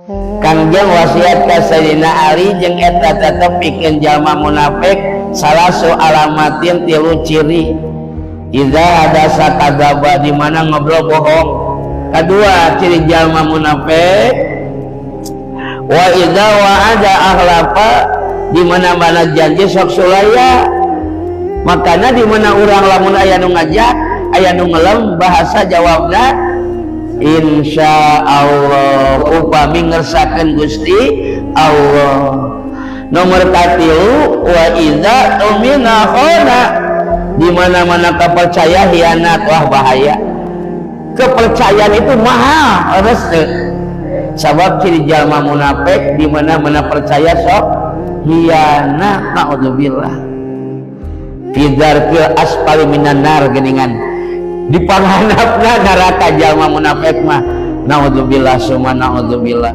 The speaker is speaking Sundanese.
Kangjeng wasiat ka Sayyidina Ali jeung eta tetep pikeun jalma munafik salasu alamatin tilu ciri. Iza ada sakadzaba di mana ngobrol bohong. Kedua ciri jalma munafik. Wa iza wa'ada akhlafa di mana janji sok sulaya. Makanya di mana urang lamun aya nu ngajak, aya nu ngelem bahasa jawabna insya Allah upami ngersakeun Gusti Allah. Nomor 3 wa iza tumina khona di mana-mana kepercayaan hianat wah bahaya. Kepercayaan itu mahal rese. Sabab ciri jalma munafik di mana-mana percaya sok hianat naudzubillah. Fidzarkil asfali minan nar geningan di panghandapna neraka jalma munafik mah naudzubillah summa naudzubillah.